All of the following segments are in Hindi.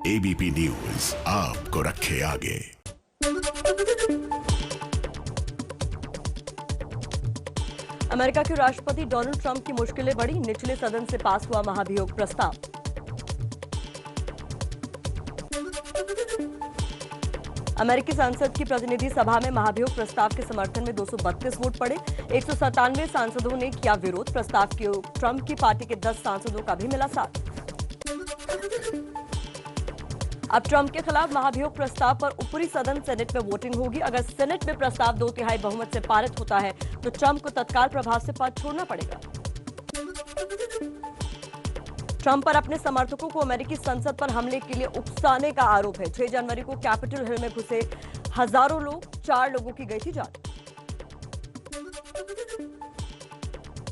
एबीपी न्यूज आपको रखे आगे। अमेरिका के राष्ट्रपति डोनाल्ड ट्रंप की मुश्किलें बढ़ी, निचले सदन से पास हुआ महाभियोग प्रस्ताव। अमेरिकी संसद की प्रतिनिधि सभा में महाभियोग प्रस्ताव के समर्थन में 232 वोट पड़े। 197 सांसदों ने किया विरोध। प्रस्ताव को ट्रंप की पार्टी के 10 सांसदों का भी मिला साथ। अब ट्रंप के खिलाफ महाभियोग प्रस्ताव पर ऊपरी सदन सेनेट में वोटिंग होगी। अगर सेनेट में प्रस्ताव 2/3 बहुमत से पारित होता है तो ट्रंप को तत्काल प्रभाव से पद छोड़ना पड़ेगा। ट्रंप पर अपने समर्थकों को अमेरिकी संसद पर हमले के लिए उकसाने का आरोप है। 6 जनवरी को कैपिटल हिल में घुसे हजारों लोग, 4 लोगों की गई थी जान।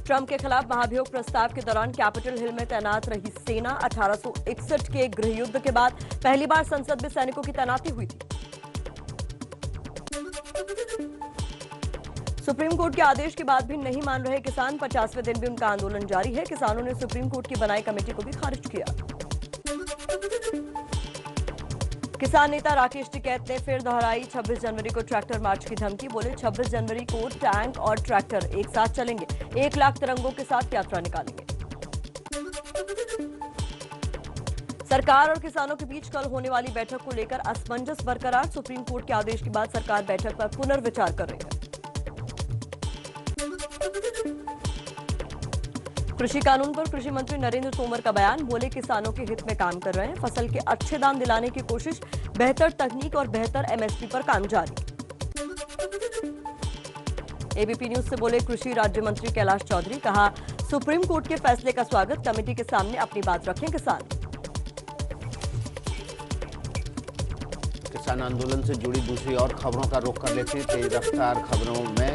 ट्रंप के खिलाफ महाभियोग प्रस्ताव के दौरान कैपिटल हिल में तैनात रही सेना 1861 के गृहयुद्ध के बाद पहली बार संसद में सैनिकों की तैनाती हुई थी। सुप्रीम कोर्ट के आदेश के बाद भी नहीं मान रहे किसान। 50वें दिन भी उनका आंदोलन जारी है। किसानों ने सुप्रीम कोर्ट की बनाई कमेटी को भी खारिज किया। किसान नेता राकेश टिकैत ने फिर दोहराई 26 जनवरी को ट्रैक्टर मार्च की धमकी। बोले 26 जनवरी को टैंक और ट्रैक्टर एक साथ चलेंगे, 1 लाख तिरंगों के साथ यात्रा निकालेंगे। सरकार और किसानों के बीच कल होने वाली बैठक को लेकर असमंजस बरकरार। सुप्रीम कोर्ट के आदेश के बाद सरकार बैठक पर पुनर्विचार कर रही है। कृषि कानून पर कृषि मंत्री नरेंद्र तोमर का बयान। बोले किसानों के हित में काम कर रहे हैं, फसल के अच्छे दाम दिलाने की कोशिश, बेहतर तकनीक और बेहतर एमएसपी पर काम जारी। एबीपी न्यूज से बोले कृषि राज्य मंत्री कैलाश चौधरी। कहा सुप्रीम कोर्ट के फैसले का स्वागत, कमेटी के सामने अपनी बात रखें किसान। किसान आंदोलन से जुड़ी दूसरी और खबरों का रुख कर लेते हैं। तेज रफ्तार खबरों में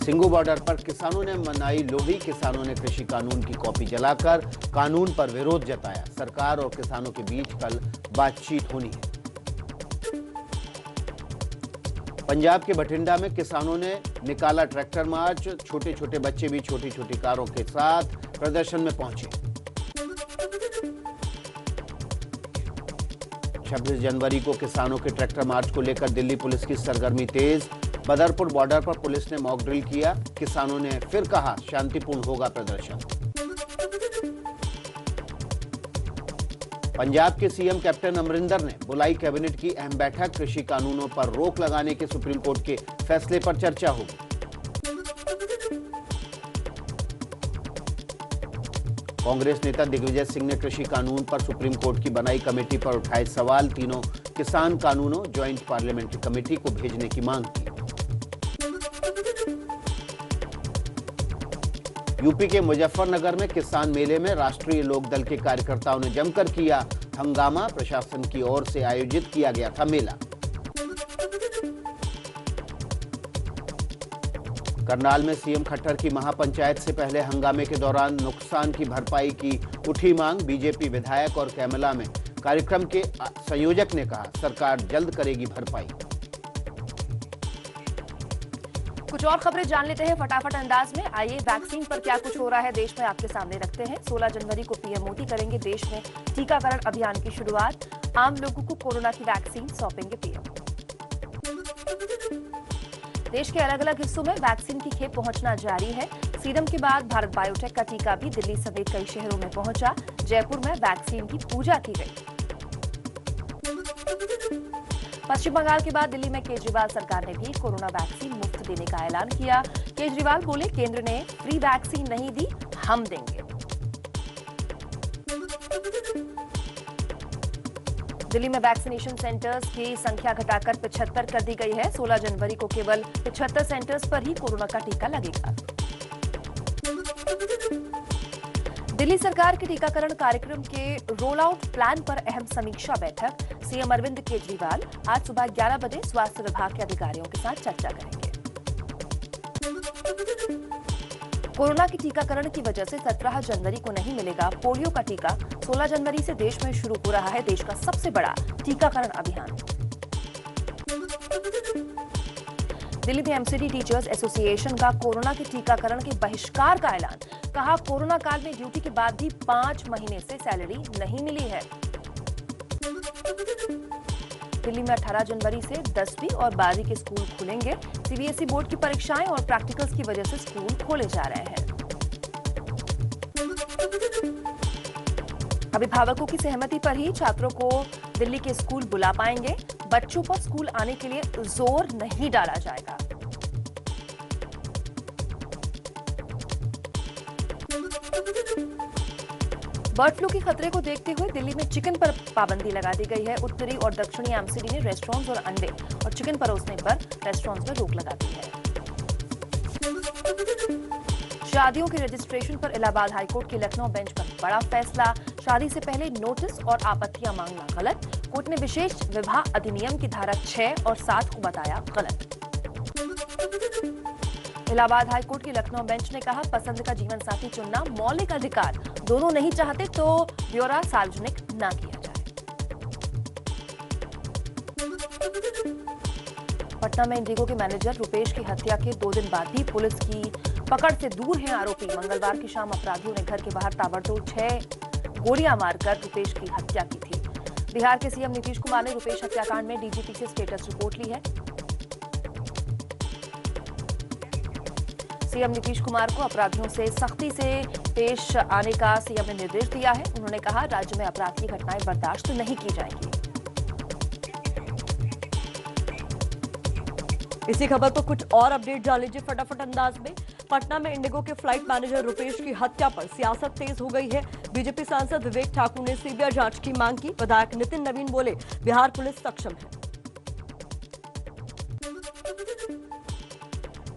सिंगू बॉर्डर पर किसानों ने मनाई लोहड़ी। किसानों ने कृषि कानून की कॉपी जलाकर कानून पर विरोध जताया। सरकार और किसानों के बीच कल बातचीत होनी है। पंजाब के बठिंडा में किसानों ने निकाला ट्रैक्टर मार्च। छोटे छोटे बच्चे भी छोटी छोटी कारों के साथ प्रदर्शन में पहुंचे। 26 जनवरी को किसानों के ट्रैक्टर मार्च को लेकर दिल्ली पुलिस की सरगर्मी तेज। बदरपुर बॉर्डर पर पुलिस ने मॉक ड्रिल किया। किसानों ने फिर कहा शांतिपूर्ण होगा प्रदर्शन। पंजाब के सीएम कैप्टन अमरिंदर ने बुलाई कैबिनेट की अहम बैठक। कृषि कानूनों पर रोक लगाने के सुप्रीम कोर्ट के फैसले पर चर्चा होगी। कांग्रेस नेता दिग्विजय सिंह ने कृषि कानून पर सुप्रीम कोर्ट की बनाई कमेटी पर उठाए सवाल। तीनों किसान कानूनों ज्वाइंट पार्लियामेंट्री कमेटी को भेजने की मांग की। यूपी के मुजफ्फरनगर में किसान मेले में राष्ट्रीय लोकदल के कार्यकर्ताओं ने जमकर किया हंगामा। प्रशासन की ओर से आयोजित किया गया था मेला। करनाल में सीएम खट्टर की महापंचायत से पहले हंगामे के दौरान नुकसान की भरपाई की उठी मांग। बीजेपी विधायक और कैमला में कार्यक्रम के संयोजक ने कहा सरकार जल्द करेगी भरपाई। कुछ और खबरें जान लेते हैं फटाफट अंदाज में। आइए वैक्सीन पर क्या कुछ हो रहा है देश में आपके सामने रखते हैं। 16 जनवरी को पीएम मोदी करेंगे देश में टीकाकरण अभियान की शुरुआत। आम लोगों को कोरोना की वैक्सीन सौंपेंगे पीएम। देश के अलग अलग हिस्सों में वैक्सीन की खेप पहुंचना जारी है। सीरम के बाद भारत बायोटेक का टीका भी दिल्ली समेत कई शहरों में पहुंचा। जयपुर में वैक्सीन की पूजा की गई। पश्चिम बंगाल के बाद दिल्ली में केजरीवाल सरकार ने भी कोरोना वैक्सीन मुफ्त देने का ऐलान किया। केजरीवाल बोले केंद्र ने फ्री वैक्सीन नहीं दी, हम देंगे। दिल्ली में वैक्सीनेशन सेंटर्स की संख्या घटाकर 75 कर दी गई है। 16 जनवरी को केवल 75 सेंटर्स पर ही कोरोना का टीका लगेगा। दिल्ली सरकार के टीकाकरण कार्यक्रम के रोल आउट प्लान पर अहम समीक्षा बैठक। सीएम अरविंद केजरीवाल आज सुबह 11 बजे स्वास्थ्य विभाग के अधिकारियों के साथ चर्चा करेंगे। कोरोना के टीकाकरण की वजह से 17 जनवरी को नहीं मिलेगा पोलियो का टीका। 16 जनवरी से देश में शुरू हो रहा है देश का सबसे बड़ा टीकाकरण अभियान। दिल्ली में एमसीडी टीचर्स एसोसिएशन का कोरोना के टीकाकरण के बहिष्कार का ऐलान। कहा कोरोना काल में ड्यूटी के बाद भी 5 महीने से सैलरी नहीं मिली है। दिल्ली में 18 जनवरी से 10वीं और 12वीं के स्कूल खुलेंगे। सीबीएसई बोर्ड की परीक्षाएं और प्रैक्टिकल्स की वजह से स्कूल खोले जा रहे हैं। अभिभावकों की सहमति पर ही छात्रों को दिल्ली के स्कूल बुला पाएंगे। बच्चों पर स्कूल आने के लिए जोर नहीं डाला जाएगा। बर्ड फ्लू के खतरे को देखते हुए दिल्ली में चिकन पर पाबंदी लगा दी गई है। उत्तरी और दक्षिणी एमसीडी ने रेस्टोरेंट्स और अंडे और चिकन परोसने पर रेस्टोरेंट्स में रोक लगा दी है। शादियों के रजिस्ट्रेशन पर इलाहाबाद हाईकोर्ट की लखनऊ बेंच पर बड़ा फैसला। शादी से पहले नोटिस और आपत्तियां मांगना गलत। कोर्ट ने विशेष विवाह अधिनियम की धारा 6 और 7 को बताया गलत। इलाहाबाद हाईकोर्ट की लखनऊ बेंच ने कहा, पसंद का जीवन साथी चुनना मौलिक अधिकार। दोनों नहीं चाहते तो ब्यौरा सार्वजनिक ना किया जाए। पटना में इंडिगो के मैनेजर रुपेश की हत्या के 2 दिन बाद भी पुलिस की पकड़ से दूर हैं आरोपी। मंगलवार की शाम अपराधियों ने घर के बाहर ताबड़तोड़ 6 गोलियां मारकर रुपेश की हत्या की थी। बिहार के सीएम नीतीश कुमार ने रुपेश हत्याकांड में डीजीपी से स्टेटस रिपोर्ट ली है। सीएम नीतीश कुमार को अपराधियों से सख्ती से पेश आने का सीएम ने निर्देश दिया है। उन्होंने कहा, राज्य में अपराध की घटनाएं बर्दाश्त नहीं की जाएंगी। इसी खबर पर कुछ और अपडेट जान लीजिए फटाफट अंदाज में। पटना में इंडिगो के फ्लाइट मैनेजर रुपेश की हत्या पर सियासत तेज हो गई है। बीजेपी सांसद विवेक ठाकुर ने सीबीआई जांच की मांग की। विधायक नितिन नवीन बोले, बिहार पुलिस सक्षम है।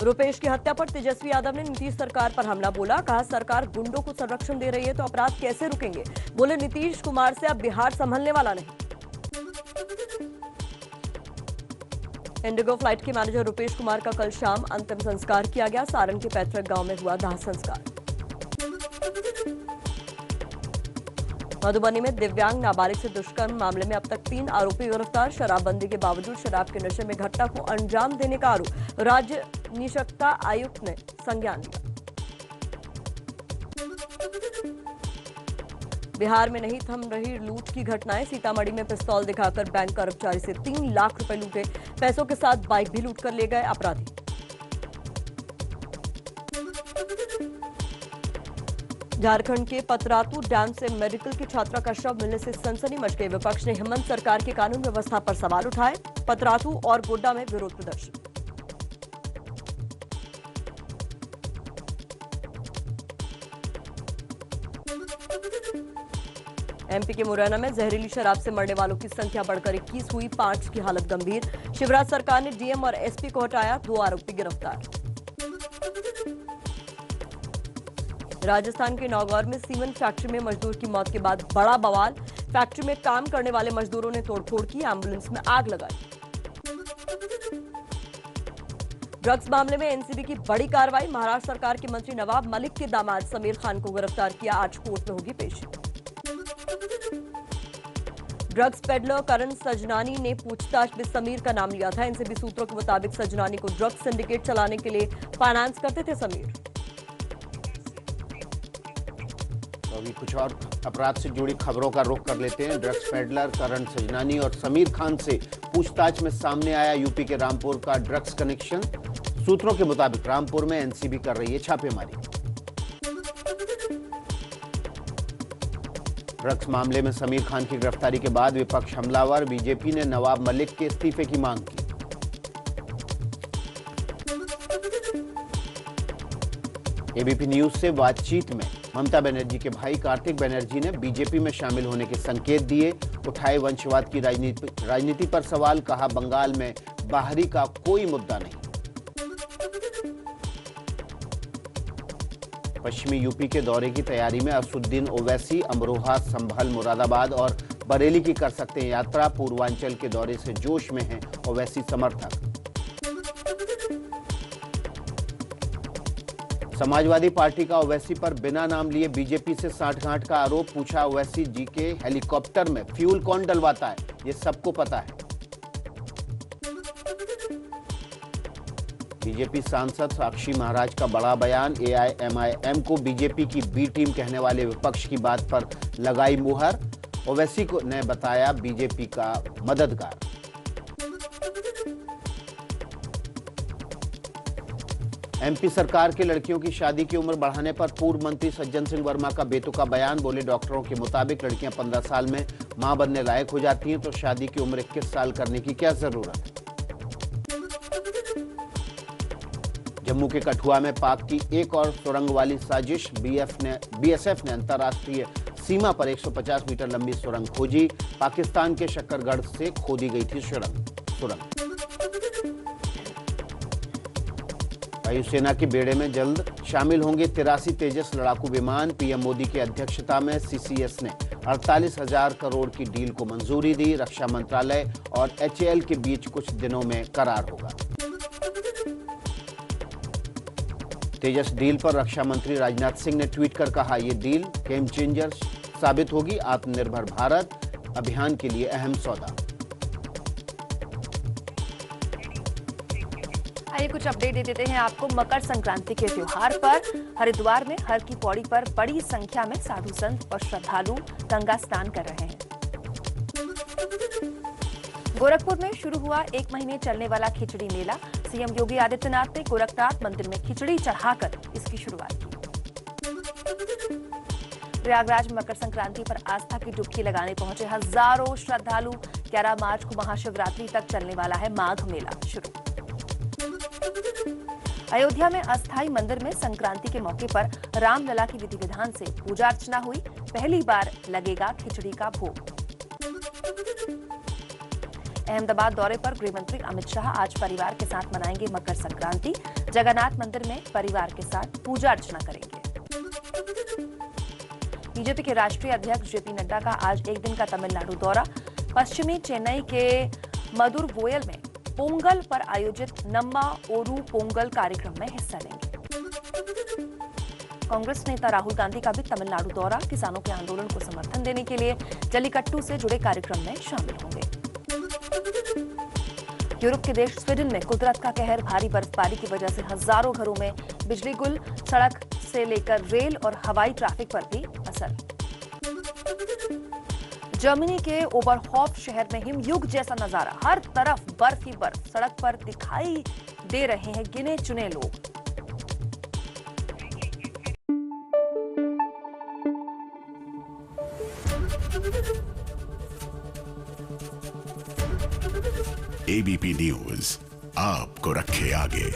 रुपेश की हत्या पर तेजस्वी यादव ने नीतीश सरकार पर हमला बोला। कहा, सरकार गुंडों को संरक्षण दे रही है तो अपराध कैसे रुकेंगे। बोले, नीतीश कुमार से अब बिहार संभलने वाला नहीं। इंडिगो फ्लाइट के मैनेजर रुपेश कुमार का कल शाम अंतिम संस्कार किया गया। सारण के पैतृक गांव में हुआ दाह संस्कार। मधुबनी में दिव्यांग नाबालिग से दुष्कर्म मामले में अब तक 3 आरोपी गिरफ्तार। शराबबंदी के बावजूद शराब के नशे में घटना को अंजाम देने का आरोप राज्य निष्पक्षता आयुक्त ने संज्ञान लिया। बिहार में नहीं थम रही लूट की घटनाएं। सीतामढ़ी में पिस्तौल दिखाकर बैंक कर्मचारी से 3 लाख रुपए लूटे। पैसों के साथ बाइक भी लूट कर ले गए अपराधी। झारखंड के पतरातू डैम से मेडिकल की छात्रा का शव मिलने से सनसनी मच गई। विपक्ष ने हेमंत सरकार की कानून व्यवस्था पर सवाल उठाए। पतरातू और गोड्डा में विरोध प्रदर्शन। एमपी के मुरैना में जहरीली शराब से मरने वालों की संख्या बढ़कर 21 हुई। 5 की हालत गंभीर। शिवराज सरकार ने डीएम और एसपी को हटाया। 2 आरोपी गिरफ्तार। राजस्थान के नौगौर में सीमेंट फैक्ट्री में मजदूर की मौत के बाद बड़ा बवाल। फैक्ट्री में काम करने वाले मजदूरों ने तोड़फोड़ की। एम्बुलेंस में आग लगाई। ड्रग्स मामले में एनसीबी की बड़ी कार्रवाई। महाराष्ट्र सरकार के मंत्री नवाब मलिक के दामाद समीर खान को गिरफ्तार किया। आज कोर्ट में होगी पेशी। ड्रग्स पेडलर करण सजनानी ने पूछताछ में समीर का नाम लिया था। एनसीबी सूत्रों के मुताबिक सजनानी को ड्रग्स सिंडिकेट चलाने के लिए फाइनेंस करते थे समीर। तो अभी कुछ और अपराध से जुड़ी खबरों का रुख कर लेते हैं। ड्रग्स पेडलर करण सजनानी और समीर खान से पूछताछ में सामने आया यूपी के रामपुर का ड्रग्स कनेक्शन। सूत्रों के मुताबिक रामपुर में एनसीबी कर रही है छापेमारी। ड्रग्स मामले में समीर खान की गिरफ्तारी के बाद विपक्ष हमलावर। बीजेपी ने नवाब मलिक के इस्तीफे की मांग की। एबीपी न्यूज से बातचीत में ममता बनर्जी के भाई कार्तिक बनर्जी ने बीजेपी में शामिल होने के संकेत दिए। उठाए वंशवाद की राजनीति पर सवाल। कहा, बंगाल में बाहरी का कोई मुद्दा नहीं। पश्चिमी यूपी के दौरे की तैयारी में असुद्दीन ओवैसी अमरोहा, संभल, मुरादाबाद और बरेली की कर सकते हैं यात्रा। पूर्वांचल के दौरे से जोश में हैं ओवैसी समर्थक। समाजवादी पार्टी का ओवैसी पर बिना नाम लिए बीजेपी से साठगांठ का आरोप। पूछा, ओवैसी जी के हेलीकॉप्टर में फ्यूल कौन डलवाता है? ये सबको पता है। बीजेपी सांसद साक्षी महाराज का बड़ा बयान। एआईएमआईएम को बीजेपी की बी टीम कहने वाले विपक्ष की बात पर लगाई मुहर। ओवैसी को ने बताया बीजेपी का मददगार। एमपी सरकार के लड़कियों की शादी की उम्र बढ़ाने पर पूर्व मंत्री सज्जन सिंह वर्मा का बेतुका बयान। बोले, डॉक्टरों के मुताबिक लड़कियां 15 साल में मां बनने लायक हो जाती हैं, तो शादी की उम्र 21 साल करने की क्या जरूरत है। जम्मू के कठुआ में पाक की एक और सुरंग वाली साजिश। बीएसएफ ने अंतर्राष्ट्रीय सीमा पर 150 मीटर लंबी सुरंग खोजी। पाकिस्तान के शक्करगढ़ से खोदी गई थी सुरंग। वायुसेना के बेड़े में जल्द शामिल होंगे 83 तेजस लड़ाकू विमान। पीएम मोदी की अध्यक्षता में सीसीएस ने 48,000 करोड़ की डील को मंजूरी दी। रक्षा मंत्रालय और एचएएल के बीच कुछ दिनों में करार होगा। तेजस डील पर रक्षा मंत्री राजनाथ सिंह ने ट्वीट कर कहा, यह डील गेम चेंजर साबित होगी। आत्मनिर्भर भारत अभियान के लिए अहम सौदा। आइए कुछ अपडेट दे देते हैं आपको मकर संक्रांति के त्योहार पर। हरिद्वार में हर की पौड़ी पर बड़ी संख्या में साधु संत और श्रद्धालु गंगा स्नान कर रहे हैं। गोरखपुर में शुरू हुआ 1 महीने चलने वाला खिचड़ी मेला। सीएम योगी आदित्यनाथ ने गोरखनाथ मंदिर में खिचड़ी चढ़ाकर इसकी शुरुआत की। प्रयागराज में मकर संक्रांति पर आस्था की डुबकी लगाने पहुंचे हजारों श्रद्धालु। 11 मार्च को महाशिवरात्रि तक चलने वाला है माघ मेला शुरू। अयोध्या में अस्थायी मंदिर में संक्रांति के मौके पर रामलला की विधि विधान से पूजा अर्चना हुई। पहली बार लगेगा खिचड़ी का भोग। अहमदाबाद दौरे पर गृहमंत्री अमित शाह आज परिवार के साथ मनाएंगे मकर संक्रांति। जगन्नाथ मंदिर में परिवार के साथ पूजा अर्चना करेंगे। बीजेपी के राष्ट्रीय अध्यक्ष जेपी नड्डा का आज एक दिन का तमिलनाडु दौरा। पश्चिमी चेन्नई के मदुरवोयल में पोंगल पर आयोजित नम्मा ओरू पोंगल कार्यक्रम में हिस्सा लेंगे। कांग्रेस नेता राहुल गांधी का भी तमिलनाडु दौरा। किसानों के आंदोलन को समर्थन देने के लिए जल्लीकट्टू से जुड़े कार्यक्रम में शामिल होंगे। यूरोप के देश स्वीडन में कुदरत का कहर। भारी बर्फबारी की वजह से हजारों घरों में बिजली गुल। सड़क से लेकर रेल और हवाई ट्रैफिक पर भी असर। जर्मनी के ओबरहॉफ शहर में हिमयुग जैसा नजारा। हर तरफ बर्फ ही बर्फ। सड़क पर दिखाई दे रहे हैं गिने चुने लोग। एबीपी न्यूज आपको रखे आगे।